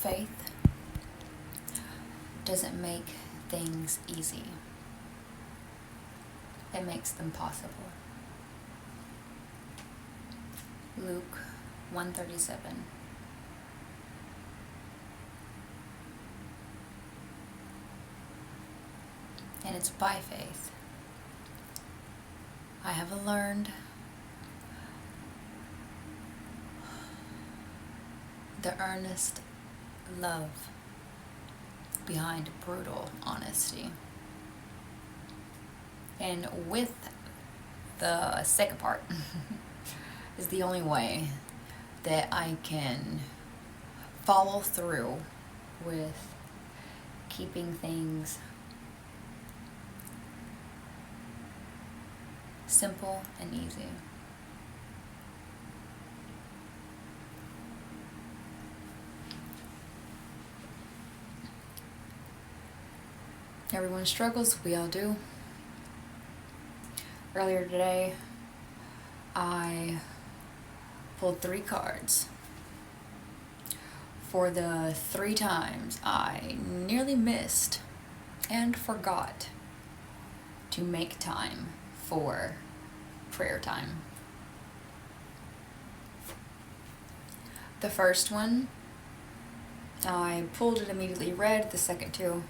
Faith doesn't make things easy. It makes them possible. Luke 1:37. And it's by faith. I have learned the earnest love behind brutal honesty. And with the second part is the only way that I can follow through with keeping things simple and easy. Everyone struggles, we all do. Earlier today, I pulled 3 cards for the 3 times I nearly missed and forgot to make time for prayer time. The first one, I pulled it immediately read. The second 2,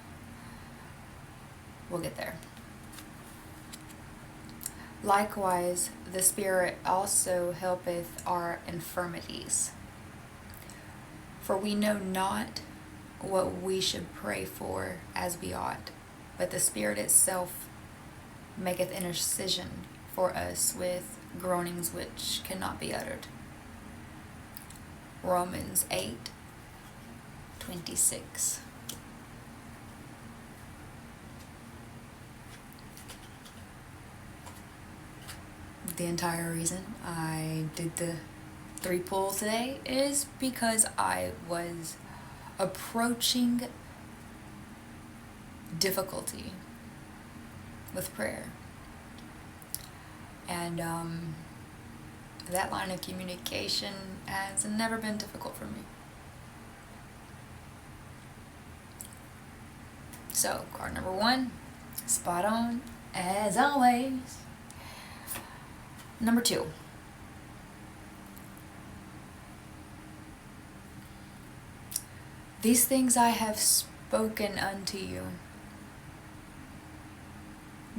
we'll get there. Likewise, the Spirit also helpeth our infirmities. For we know not what we should pray for as we ought, but the Spirit itself maketh intercession for us with groanings which cannot be uttered. Romans 8:26. The entire reason I did the 3 pulls today is because I was approaching difficulty with prayer. And that line of communication has never been difficult for me. So, card number 1, spot on, as always. Number 2. These things I have spoken unto you,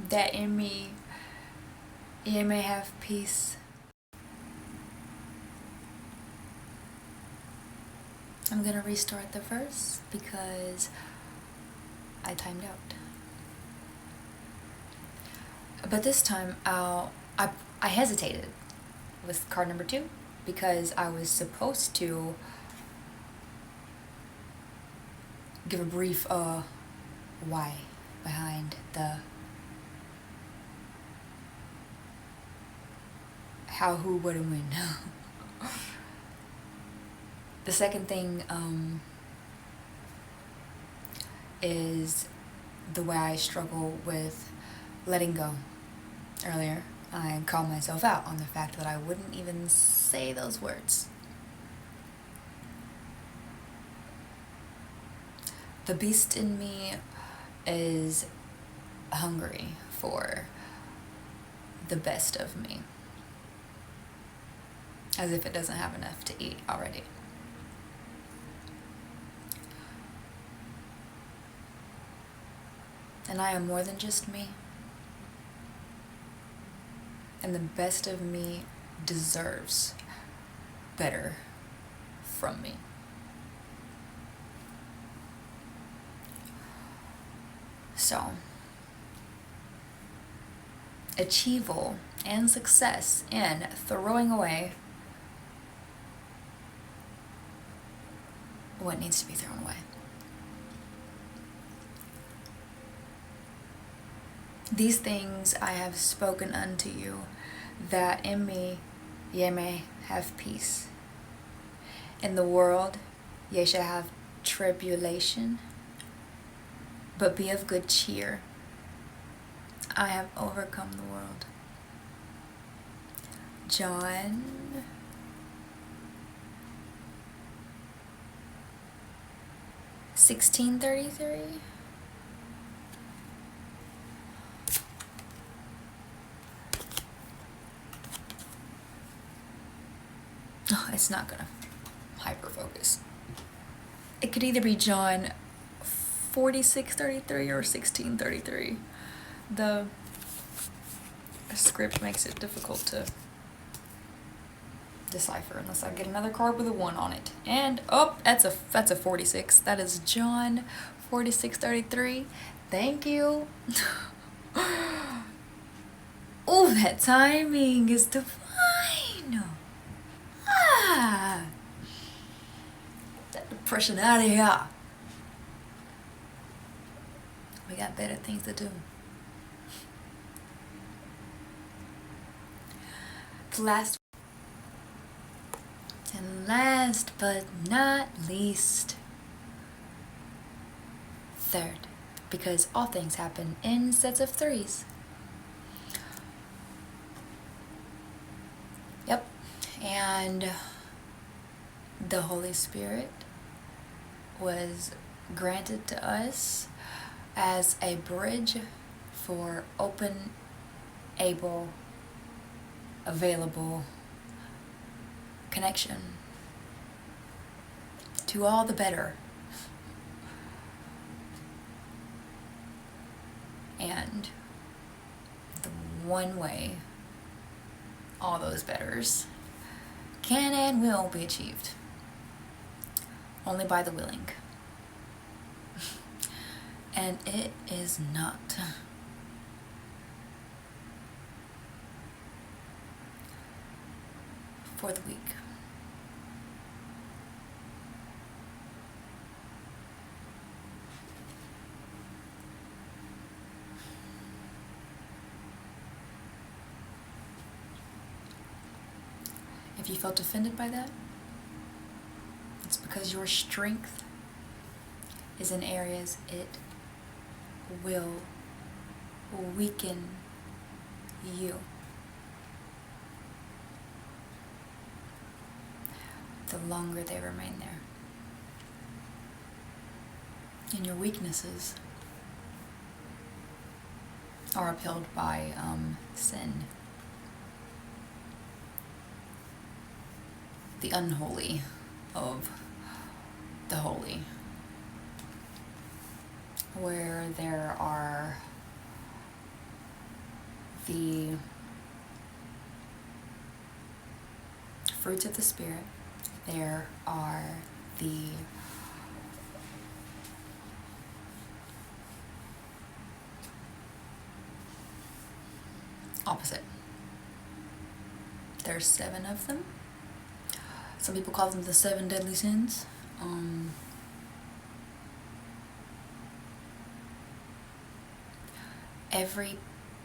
that in me ye may have peace. I'm going to restart the verse because I timed out. But this time I hesitated with card number 2 because I was supposed to give a brief why behind the how, who, what, and when. The second thing is the way I struggle with letting go. Earlier, I called myself out on the fact that I wouldn't even say those words. The beast in me is hungry for the best of me, as if it doesn't have enough to eat already. And I am more than just me. And the best of me deserves better from me. So, achievable and success in throwing away what needs to be thrown away. These things I have spoken unto you, that in me ye may have peace. In the world ye shall have tribulation, but be of good cheer. I have overcome the world. John 1633. Oh, it's not gonna hyper focus. It could either be John 46:33 or 16:33. The script makes it difficult to decipher unless I get another card with a 1 on it. And oh, that's a 46. That is John 46:33. Thank you. Oh, that timing is divine. Ah, that depression out of here. We got better things to do. Last but not least, third, because all things happen in sets of 3s. Yep, and the Holy Spirit was granted to us as a bridge for open, able, available connection to all the better. And the one way all those betters can and will be achieved only by the willing. And it is not. For the weak. If you felt offended by that, it's because your strength is in areas it will weaken you. The longer they remain there. And your weaknesses are upheld by sin. The unholy of the holy. Where there are the fruits of the Spirit, there are the opposite. There's 7 of them. Some people call them the 7 deadly sins. Every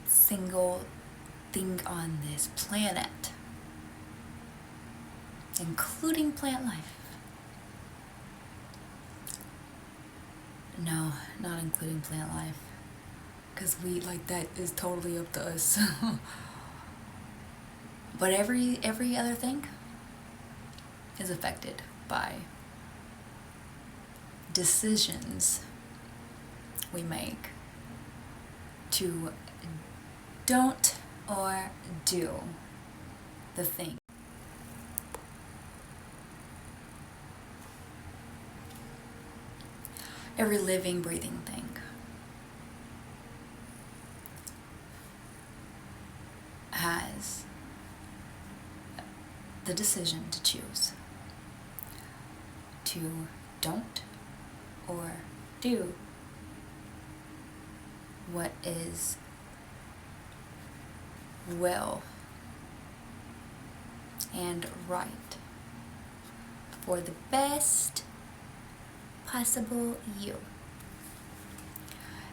single thing on this planet, including plant life. No, not including plant life. Because that is totally up to us. But every other thing is affected by decisions we make to don't or do the thing. Every living, breathing thing has the decision to choose to don't or do what is well and right for the best possible you.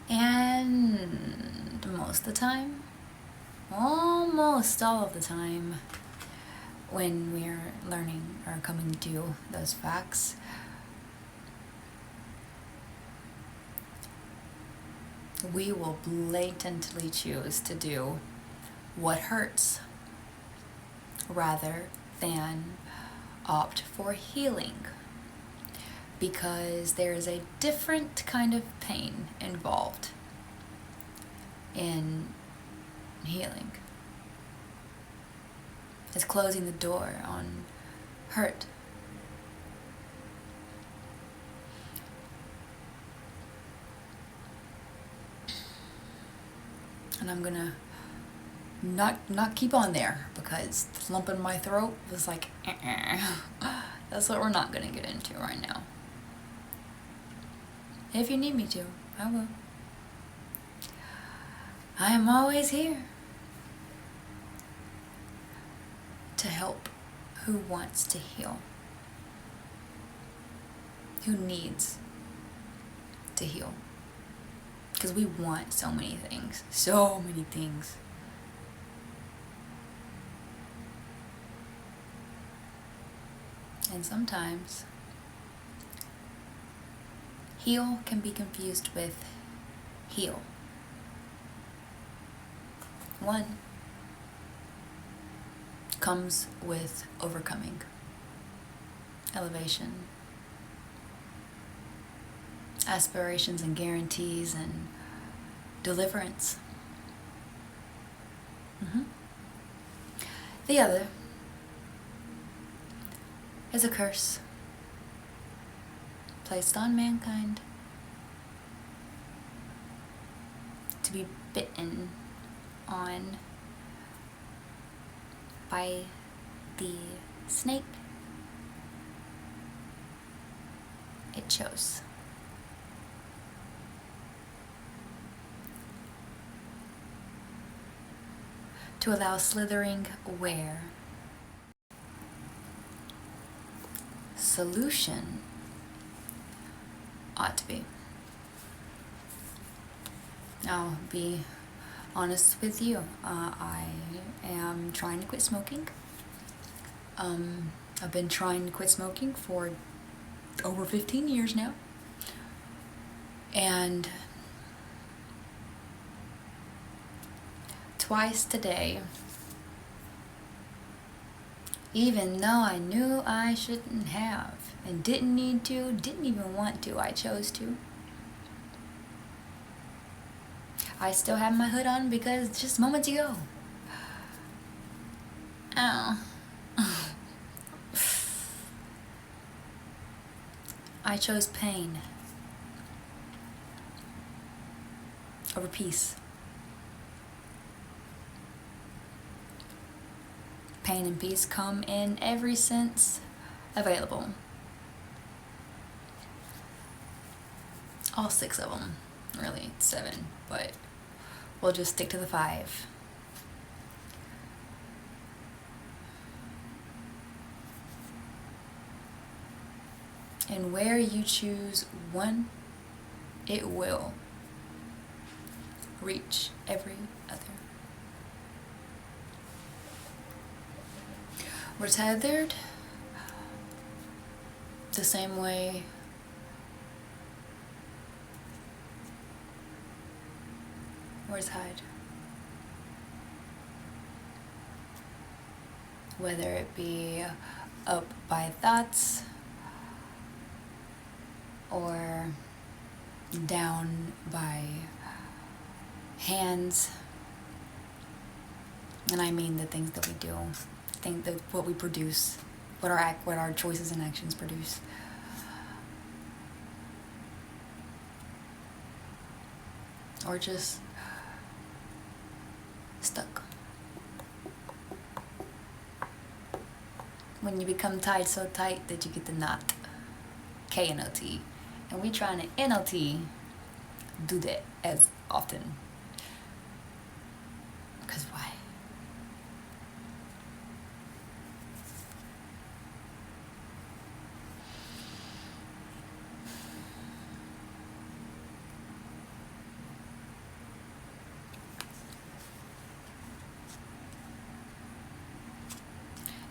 And most of the time, almost all of the time, when we're learning or coming to those facts, we will blatantly choose to do what hurts rather than opt for healing. because there is a different kind of pain involved in healing. It's closing the door on hurt. And I'm gonna not keep on there, because the lump in my throat was like, That's what we're not gonna get into right now. If you need me to, I will. I am always here to help who wants to heal, who needs to heal. Because we want so many things, so many things. And sometimes heal can be confused with heal. One comes with overcoming, elevation, aspirations and guarantees, and deliverance. The other is a curse placed on mankind to be bitten on by the snake it chose. To allow slithering where solution ought to be. I'll be honest with you. I am trying to quit smoking. I've been trying to quit smoking for over 15 years now. And twice today, even though I knew I shouldn't have and didn't need to, didn't even want to, I chose to. I still have my hood on because just moments ago. Ow. I chose pain over peace. Pain and peace come in every sense available. All 6 of them, really, 7, but we'll just stick to the 5. And where you choose one, it will reach every other. We're tethered the same way we're tied. Whether it be up by thoughts or down by hands, and I mean the things that we do, what we produce, what our choices and actions produce. Or just stuck. When you become tied so tight that you get the knot, K-N-O-T. And we trying to NLT do that as often. Because why?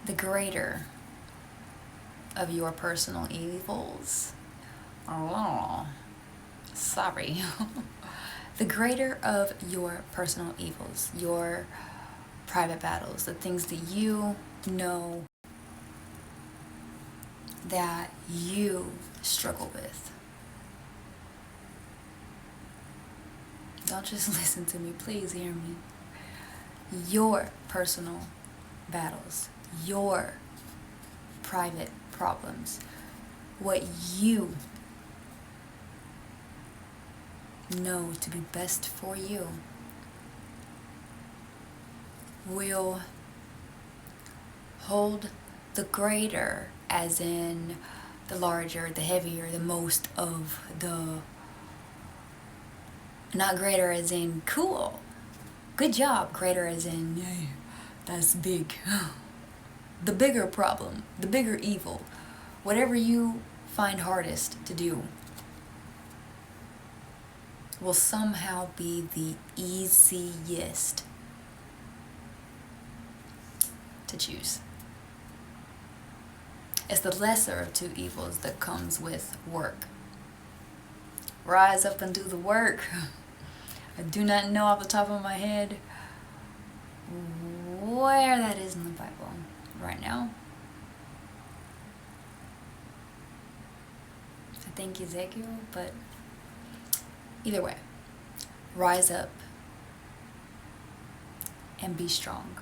The greater of your personal evils, sorry, the greater of your personal evils, your private battles, the things that you know that you struggle with. Don't just listen to me, please hear me. Your personal battles, your private problems, what you know to be best for you will hold the greater, as in the larger, the heavier, the most of the, not greater as in cool, good job, greater as in, yay, that's big. The bigger problem, the bigger evil, whatever you find hardest to do will somehow be the easiest to choose. It's the lesser of two evils that comes with work. Rise up and do the work. I do not know off the top of my head where that is in the Bible right now. I think Ezekiel, but either way, rise up and be strong.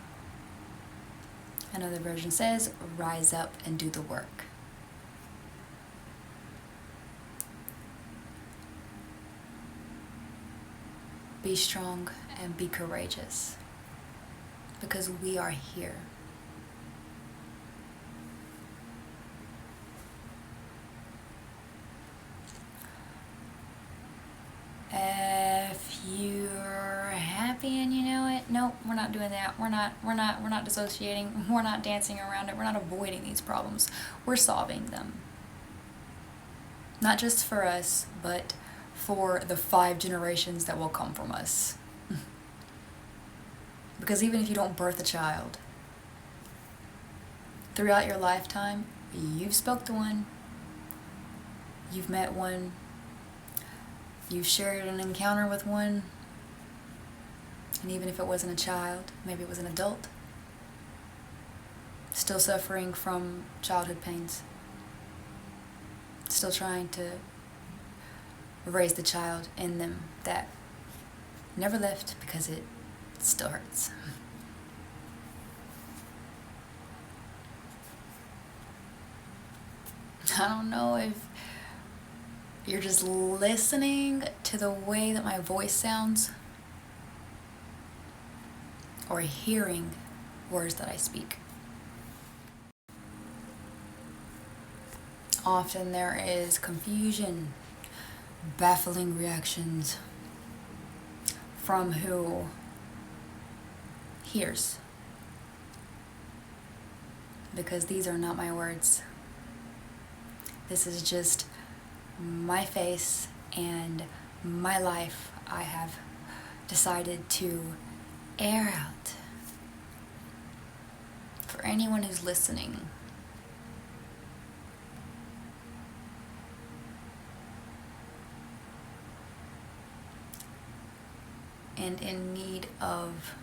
Another version says, rise up and do the work. Be strong and be courageous, because we are here. If you're happy and you know it, nope, we're not doing that. We're not dissociating. We're not dancing around it. We're not avoiding these problems. We're solving them. Not just for us, but for the 5 generations that will come from us. Because even if you don't birth a child, throughout your lifetime, you've spoke to one, you've met one, you've shared an encounter with one, and even if it wasn't a child, maybe it was an adult, still suffering from childhood pains, still trying to raise the child in them that never left because it still hurts. I don't know if you're just listening to the way that my voice sounds or hearing words that I speak. Often there is confusion, baffling reactions from who hears, because these are not my words. This is just my face and my life I have decided to air out for anyone who's listening. And in need of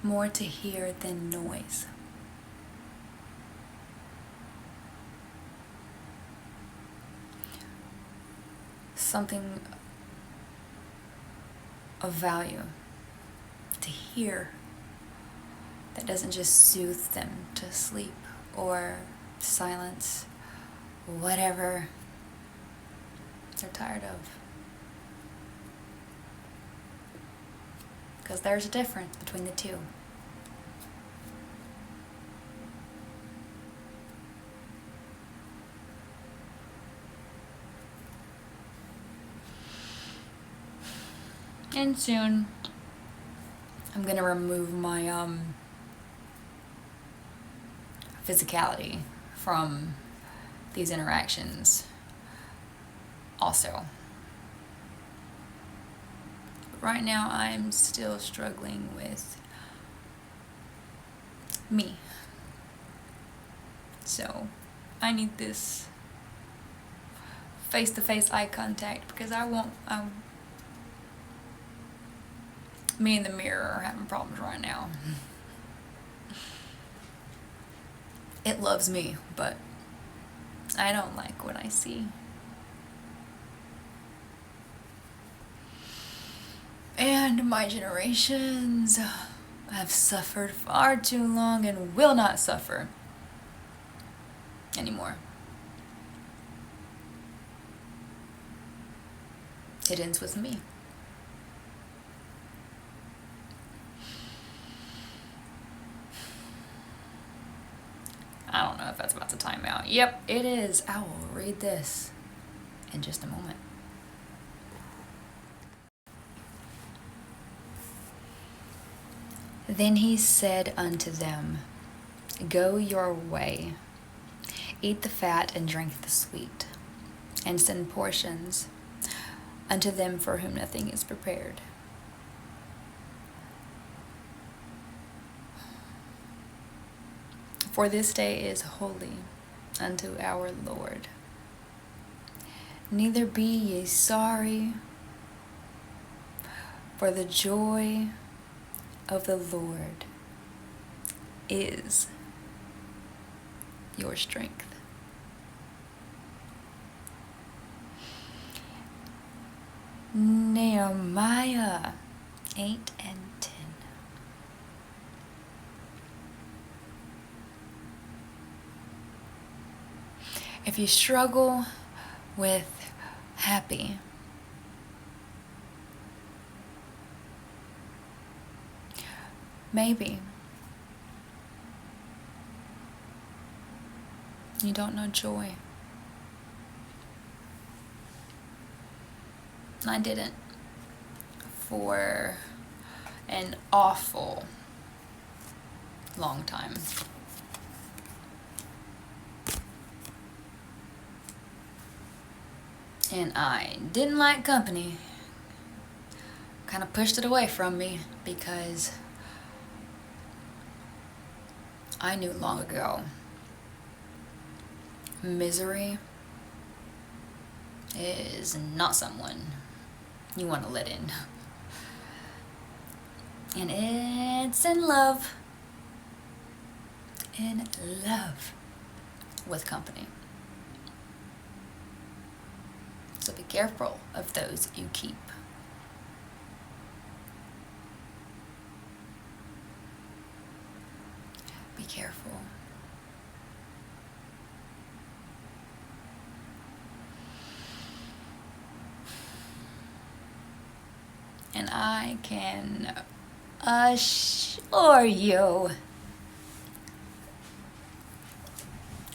more to hear than noise. Something of value to hear that doesn't just soothe them to sleep or silence, whatever they're tired of. Because there's a difference between the two. And soon I'm gonna remove my physicality from these interactions also. But right now I'm still struggling with me. So I need this face-to-face eye contact, because me and the mirror are having problems right now. It loves me, but I don't like what I see. And my generations have suffered far too long and will not suffer anymore. It ends with me. I don't know if that's about to time out. Yep, it is. I will read this in just a moment. Then he said unto them, Go your way, eat the fat and drink the sweet, and send portions unto them for whom nothing is prepared. For this day is holy unto our Lord. Neither be ye sorry, for the joy of the Lord is your strength. Nehemiah 8 and 10. If you struggle with happy, maybe you don't know joy. I didn't for an awful long time. And I didn't like company. Kind of pushed it away from me because I knew long ago misery is not someone you want to let in. And it's in love with company. So be careful of those you keep. Be careful. And I can assure you,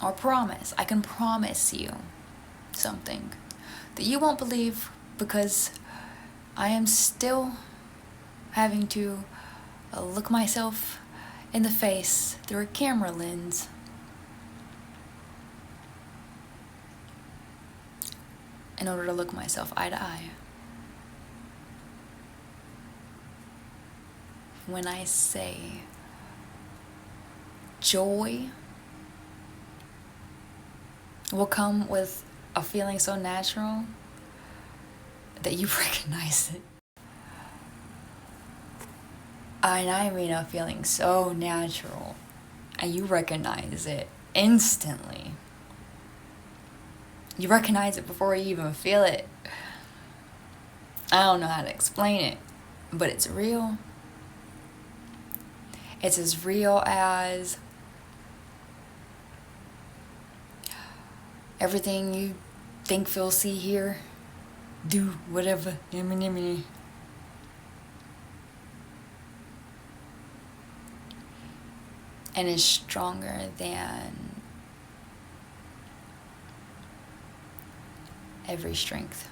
or promise, I can promise you something that you won't believe, because I am still having to look myself in the face through a camera lens in order to look myself eye to eye. When I say joy will come with a feeling so natural that you recognize it. And I mean a feeling so natural, and you recognize it instantly. You recognize it before you even feel it. I don't know how to explain it, but it's real. It's as real as everything you think, feel, see, hear, do, whatever. And is stronger than every strength.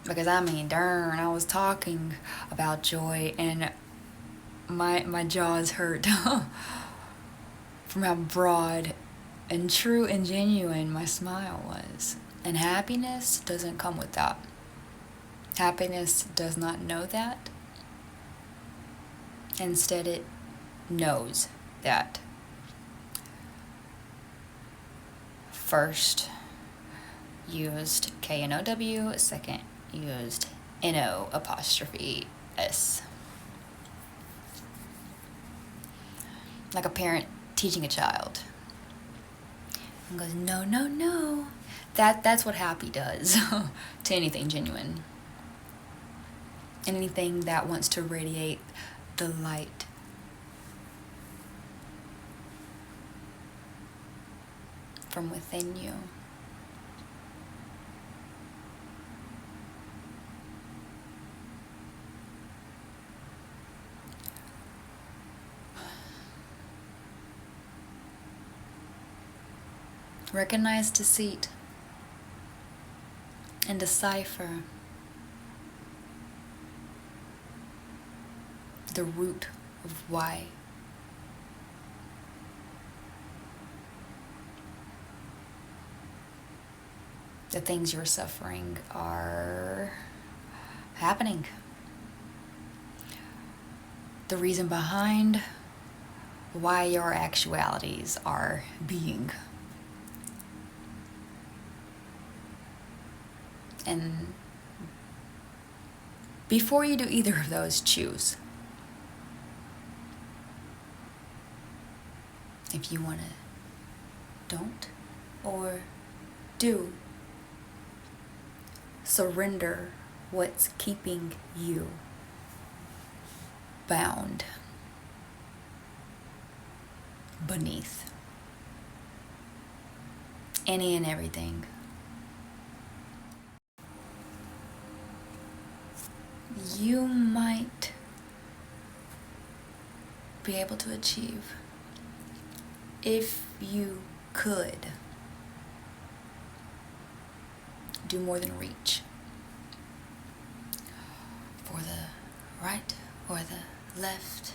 Because I mean, darn, I was talking about joy and my jaws hurt from how broad and true and genuine my smile was. And happiness doesn't come with that. Happiness does not know that. Instead, it knows that. first used K-N-O-W, second used N-O''S. Like a parent teaching a child. And goes, no, no, no. That's what happy does to anything genuine. And anything that wants to radiate the light. From within you. Recognize deceit and decipher the root of why the things you're suffering are happening. The reason behind why your actualities are being. And before you do either of those, choose. If you want to don't or do. Surrender what's keeping you bound beneath any and everything. You might be able to achieve if you could do more than reach for the right or the left.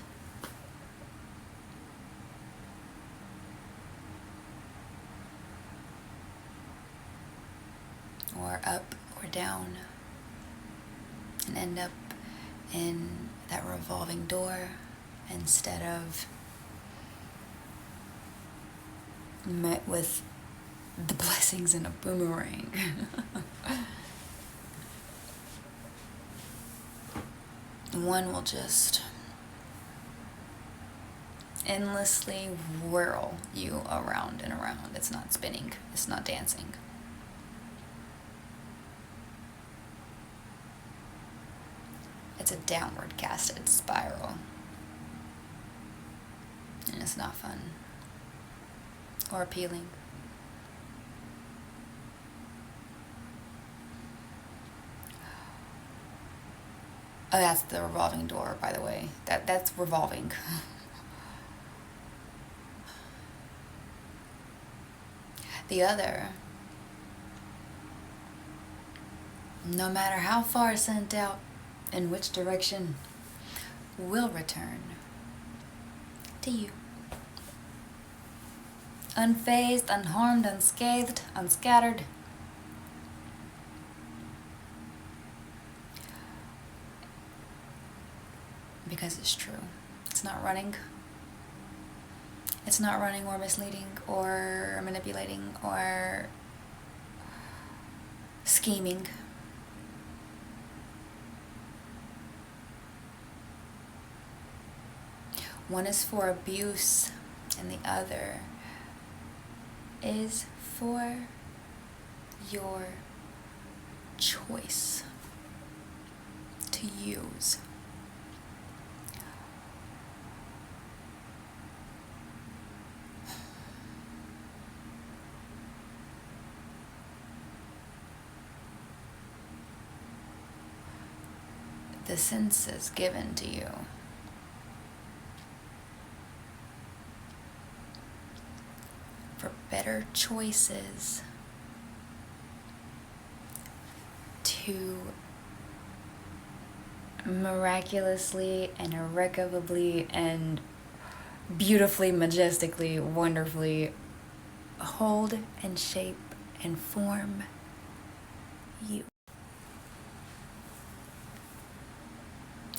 Or up or down. And end up in that revolving door instead of met with the blessings in a boomerang. One will just endlessly whirl you around and around. It's not spinning, it's not dancing. It's a downward casted spiral. And it's not fun or appealing. Oh, that's the revolving door, by the way. That's revolving. The other, no matter how far sent out, in which direction, will return to you. Unfazed, unharmed, unscathed, unscattered. Because it's true. It's not running. It's not running or misleading or manipulating or scheming. One is for abuse and the other is for your choice to use. The senses given to you. For better choices to miraculously and irrecoverably and beautifully, majestically, wonderfully hold and shape and form you.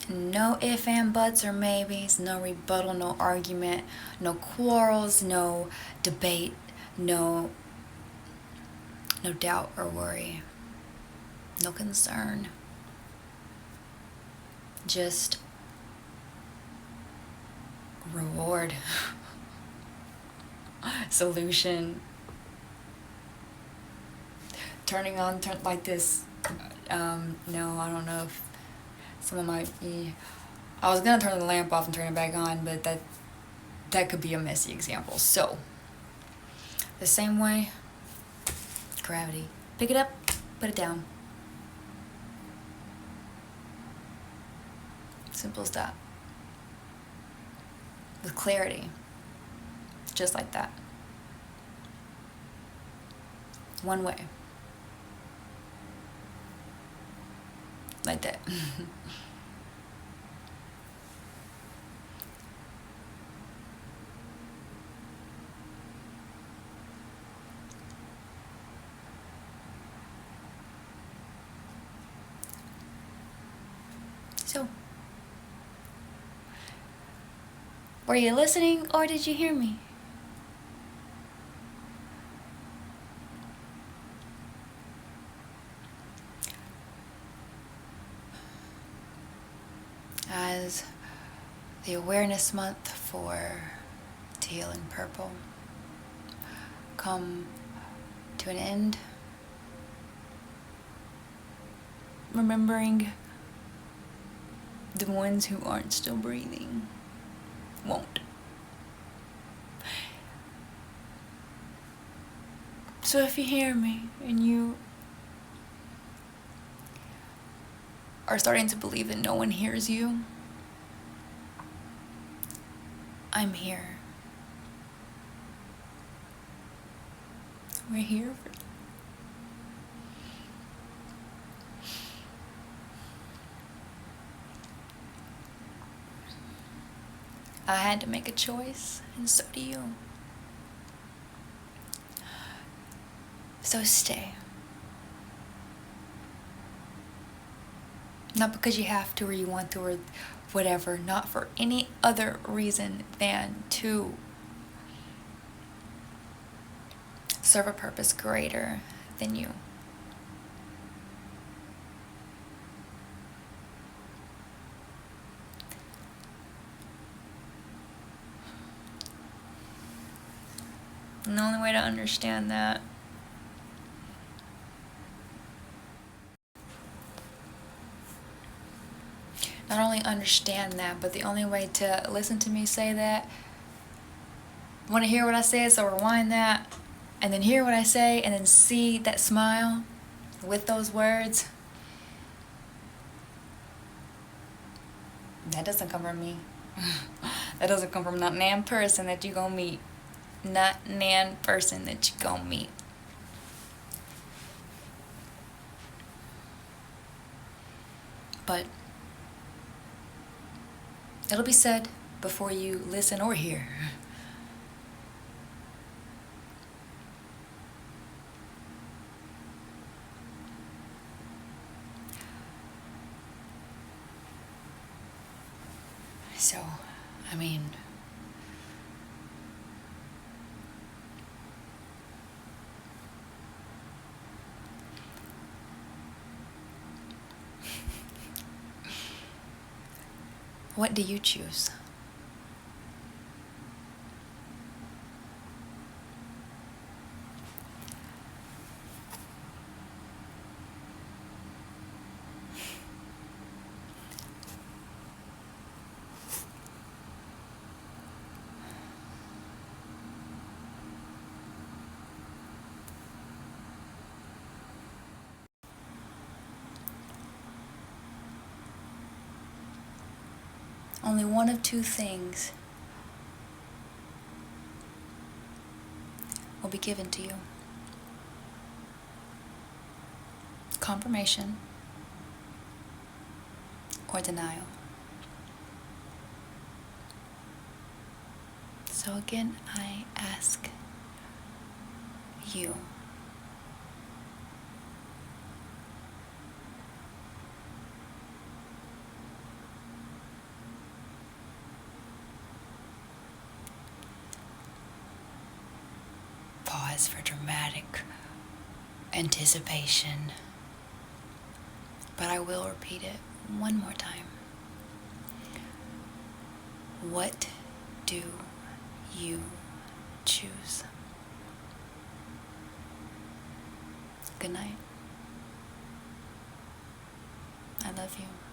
No ifs, and buts, or maybes, no rebuttal, no argument, no quarrels, no debate, no No doubt or worry. No concern. Just reward. Solution. Turning on like this. No, I don't know if someone might be. I was gonna turn the lamp off and turn it back on, but that could be a messy example. So the same way, gravity. Pick it up, put it down. Simple as that. With clarity. Just like that. One way. Like that. So, were you listening or did you hear me? As the awareness month for teal and purple come to an end, remembering the ones who aren't still breathing won't. So if you hear me and you are starting to believe that no one hears you, I'm here. We're here for you. I had to make a choice, and so do you. So stay. Not because you have to or you want to or whatever, not for any other reason than to serve a purpose greater than you. And the only way to understand that not only understand that, but the only way to listen to me say that, want to hear what I say, so rewind that, and then hear what I say, and then see that smile with those words. That doesn't come from me. That doesn't come from not nan person that you gonna meet. Not nan person that you gonna meet. But it'll be said before you listen or hear. So, I mean, what do you choose? Only one of two things will be given to you. Confirmation or denial. So again, I ask you, pause for dramatic anticipation. But I will repeat it one more time. What do you choose? Good night. I love you.